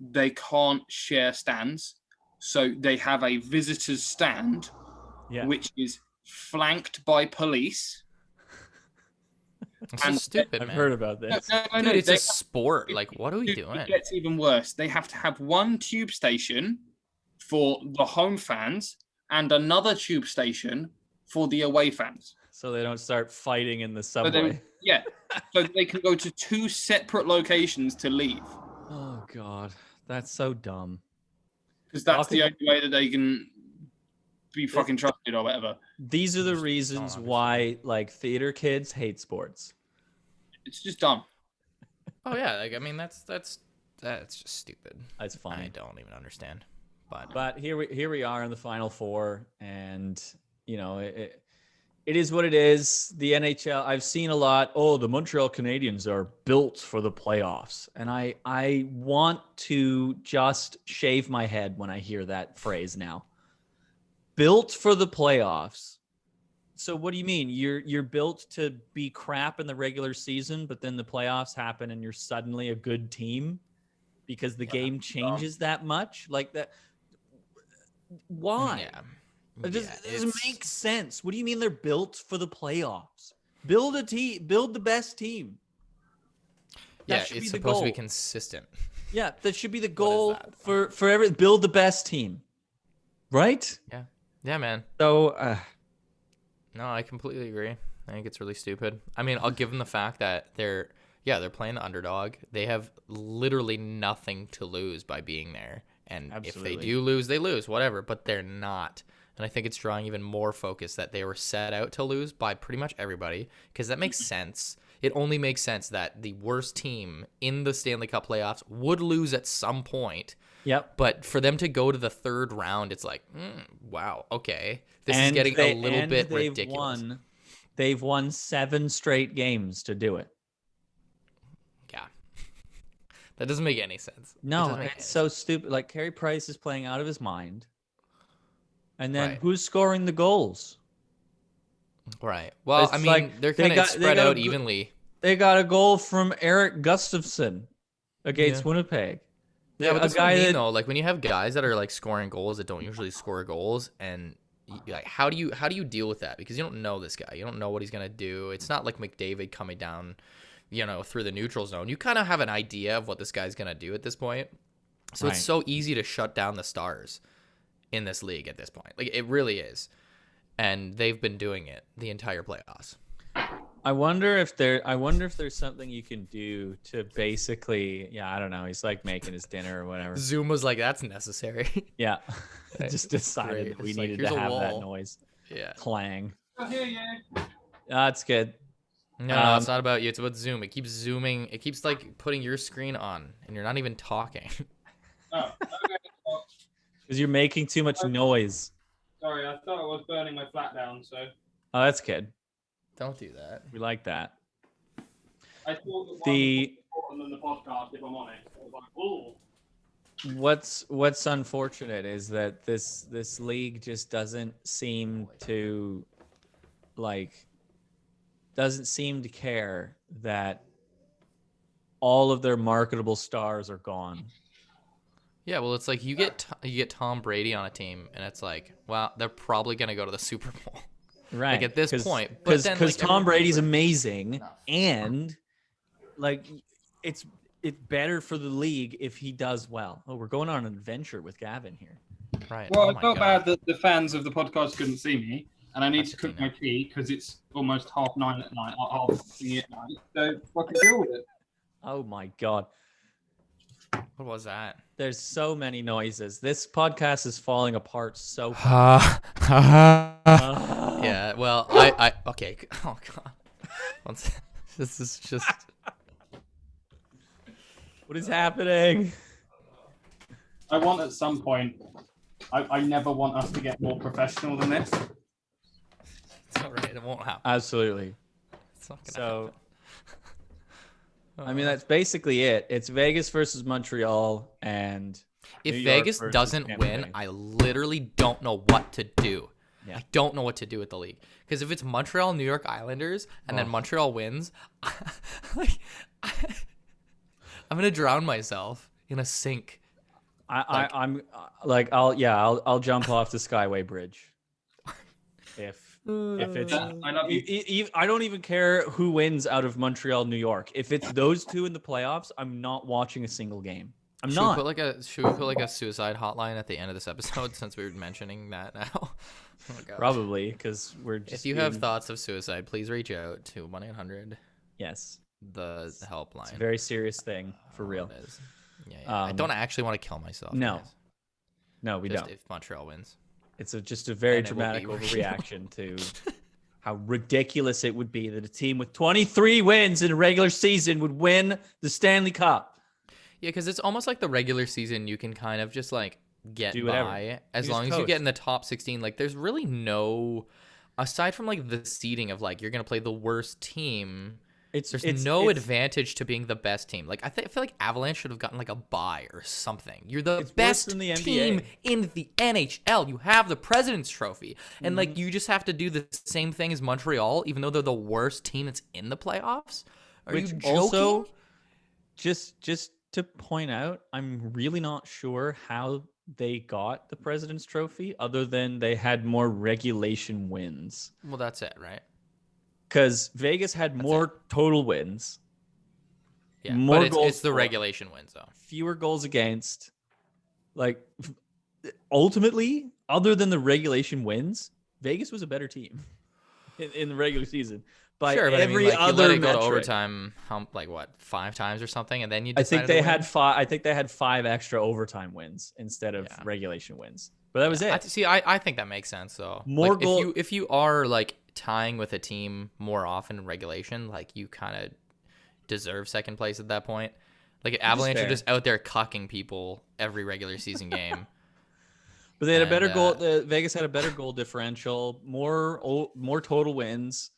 they can't share stands. So they have a visitor's stand, which is flanked by police. That's so stupid, man. I've heard about this. No, dude, it's a sport. Like, what are we doing? It gets even worse. They have to have one tube station for the home fans and another tube station for the away fans. So they don't start fighting in the subway. So they can go to 2 separate locations to leave. Oh, God. That's so dumb. Because that's the only way that they can be fucking trusted or whatever. These are the reasons why, like, theater kids hate sports. It's just dumb. Oh yeah, like I mean that's just stupid. That's fine. I don't even understand. But here we are in the Final Four, and you know it is what it is. The NHL. I've seen a lot. Oh, the Montreal Canadiens are built for the playoffs, and I want to just shave my head when I hear that phrase now. Built for the playoffs. So what do you mean? You're built to be crap in the regular season, but then the playoffs happen and you're suddenly a good team? because the game changes that much? Like that? Why? It doesn't make sense. What do you mean they're built for the playoffs? Build a team. Build the best team. It's supposed to be consistent. Yeah, that should be the goal for every build the best team. Right? Yeah, man. So, no, I completely agree. I think it's really stupid. I mean, I'll give them the fact that they're playing the underdog. They have literally nothing to lose by being there. And if they do lose, they lose, whatever. But they're not. And I think it's drawing even more focus that they were set out to lose by pretty much everybody, because that makes sense. It only makes sense that the worst team in the Stanley Cup playoffs would lose at some point. Yep. But for them to go to the third round, it's like, wow, okay. This is getting a little bit ridiculous. They've won 7 straight games to do it. Yeah. That doesn't make any sense. No, it's so stupid. Like, Carey Price is playing out of his mind. And then who's scoring the goals? Right. Well, I mean, they're kind of spread out evenly. They got a goal from Eric Gustafsson against Winnipeg. Yeah, but that's what I mean, though. Like, when you have guys that are like scoring goals that don't usually score goals, and like, how do you deal with that? Because you don't know this guy. You don't know what he's gonna do. It's not like McDavid coming down, through the neutral zone. You kind of have an idea of what this guy's gonna do at this point. So it's so easy to shut down the stars in this league at this point. Like, it really is. And they've been doing it the entire playoffs. I wonder if there's something you can do to basically, I don't know. He's like making his dinner or whatever. Zoom was like, that's necessary. Yeah. Just decided that we needed to have that noise. Yeah. Clang. I hear you. That's good. No, it's not about you. It's about Zoom. It keeps zooming. It keeps like putting your screen on, and you're not even talking. Oh, okay. Because you're making too much noise. Sorry, I thought I was burning my flat down, so. Oh, that's good. Don't do that. We like that. I thought that one was more important than the podcast, if I'm honest. I was like, ooh. What's unfortunate is that this league just doesn't seem to care that all of their marketable stars are gone. Yeah, well, it's like you get Tom Brady on a team, and it's like, well, they're probably gonna go to the Super Bowl, right? Like at this point, because Tom Brady's amazing, and like it's better for the league if he does well. Oh, we're going on an adventure with Gavin here. Right. Well, I felt bad that the fans of the podcast couldn't see me, and I need to cook my tea because it's almost 9:30 at night. At night, so fucking deal with it. Oh my god. What was that? There's so many noises. This podcast is falling apart so Yeah, well, I okay. Oh god. This is just what is happening? I want at some point I never want us to get more professional than this. It's all right, it won't happen. Absolutely. It's not gonna happen. I mean, that's basically it. It's Vegas versus Montreal, and if Vegas doesn't win, I literally don't know what to do. Yeah. I don't know what to do with the league, because if it's Montreal, New York Islanders, and then Montreal wins, I'm gonna drown myself in a sink. I'll jump off the Skyway Bridge if it's I don't even care who wins out of Montreal, New York. If it's those two in the playoffs, I'm not watching a single game. Should we put like a suicide hotline at the end of this episode, since we were mentioning that now? Oh probably, because we're just. If you have thoughts of suicide, please reach out to 1-800. Yes. The helpline. It's a very serious thing, for real. It is. Yeah. I don't actually want to kill myself. No. Guys. No, we don't. If Montreal wins. It's just a very dramatic overreaction to how ridiculous it would be that a team with 23 wins in a regular season would win the Stanley Cup. Yeah, because it's almost like the regular season you can kind of just like get by as long as you get in the top 16. Like, there's really no, aside from like the seeding of like you're gonna play the worst team. There's no advantage to being the best team. Like, I feel like Avalanche should have gotten like a bye or something. You're the best team in the NHL. You have the President's Trophy, and like you just have to do the same thing as Montreal, even though they're the worst team that's in the playoffs. Are you joking? Also, just to point out, I'm really not sure how they got the President's Trophy other than they had more regulation wins. Well, that's it, right? Because Vegas had more total wins. Yeah, more but goals it's the regulation wins, though. Fewer goals against. Like, ultimately, other than the regulation wins, Vegas was a better team in the regular season. By sure, but every I mean, like, other you let it go metric. to overtime, like what, 5 times or something, and then you I think decided they to had win? 5. I think they had 5 extra overtime wins instead of regulation wins. But that was it. I think that makes sense. So more like, if you are like tying with a team more often in regulation, like you kind of deserve second place at that point. Like Avalanche are just out there cucking people every regular season game. But they had a better goal. Vegas had a better goal differential, more total wins,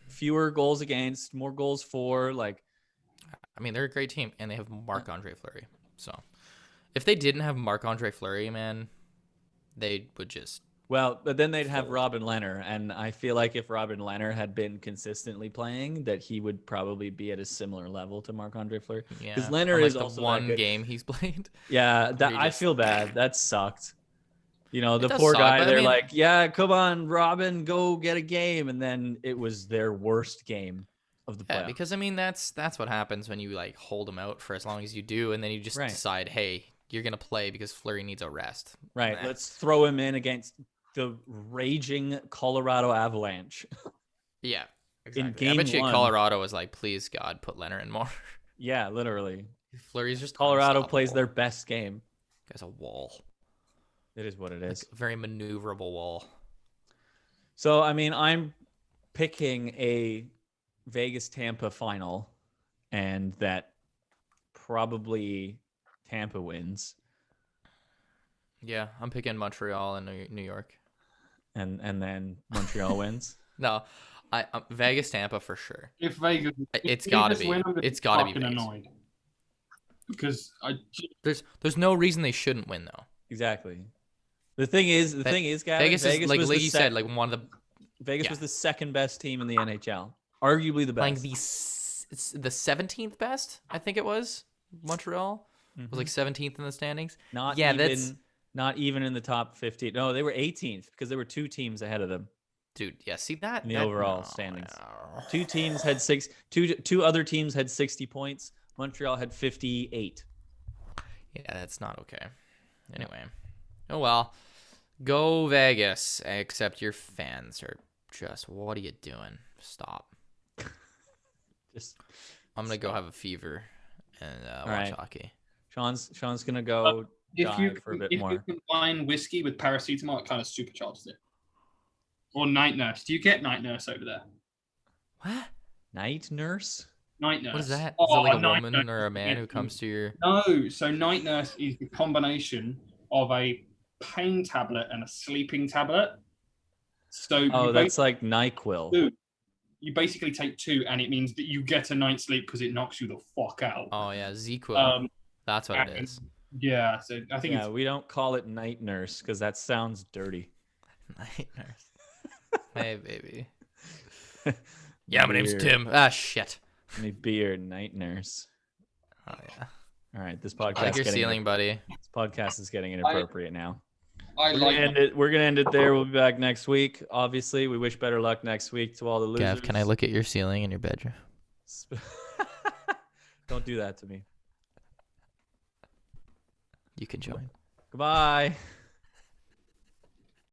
fewer goals against, more goals for. Like, I mean, they're a great team, and they have Marc-Andre Fleury. So if they didn't have Marc-Andre Fleury, man, they would just. Well, but then they'd have Robin Lehner, and I feel like if Robin Lehner had been consistently playing, that he would probably be at a similar level to Marc-Andre Fleury. Yeah, because Lehner is the also one game he's played. Yeah, I feel bad. That sucked. You know, the poor suck, guy. They're like, "Yeah, come on, Robin, go get a game," and then it was their worst game of the playoffs. Yeah, because I mean, that's what happens when you like hold him out for as long as you do, and then you just decide, hey, you're gonna play because Fleury needs a rest. Right. Let's throw him in against the raging Colorado Avalanche. Yeah, exactly. In game I bet you Colorado was like, please God, put Lehner in more. Yeah, literally. Fleury's just Colorado plays their best game. Guy's a wall. It is what it is. Like a very maneuverable wall. So, I mean, I'm picking a Vegas-Tampa final, and that probably Tampa wins. Yeah, I'm picking Montreal and New York. And then Montreal wins? No, Vegas Tampa for sure. If Vegas, it's got to be. It's got to be Vegas. Annoyed. Because there's no reason they shouldn't win though. Exactly. The thing is, Gavin, Vegas is like you said, like one of the. Vegas was the second best team in the NHL, arguably the best. Playing the 17th best, I think it was. Montreal was like 17th in the standings. Not even in the top 15. No, they were 18th because there were 2 teams ahead of them. Dude, yeah, see that in the overall standings. No. 2 teams had 2 other teams had 60 points. Montreal had 58. Yeah, that's not okay. Anyway, oh well. Go Vegas, except your fans are just, what are you doing? Stop. I'm going to go have a fever and watch hockey. Sean's going to go dive for a bit more. If you combine whiskey with paracetamol, it kind of supercharges it. Or night nurse. Do you get night nurse over there? What? Night nurse? Night nurse. What is that? Is it like a woman or a man who comes to your... No, so night nurse is the combination of a pain tablet and a sleeping tablet. So that's like NyQuil. You basically take 2, and it means that you get a night's sleep because it knocks you the fuck out. Oh yeah, ZQuil. That's what it is. Yeah, so I think we don't call it night nurse because that sounds dirty. Night nurse. Hey baby. Yeah, my name's Tim. Ah shit. Let me be your night nurse. Oh yeah. All right, this podcast. I like your ceiling, buddy. This podcast is getting inappropriate now. We're gonna end it there. We'll be back next week. Obviously, we wish better luck next week to all the losers. Gav, can I look at your ceiling in your bedroom? Don't do that to me. You can join. Goodbye.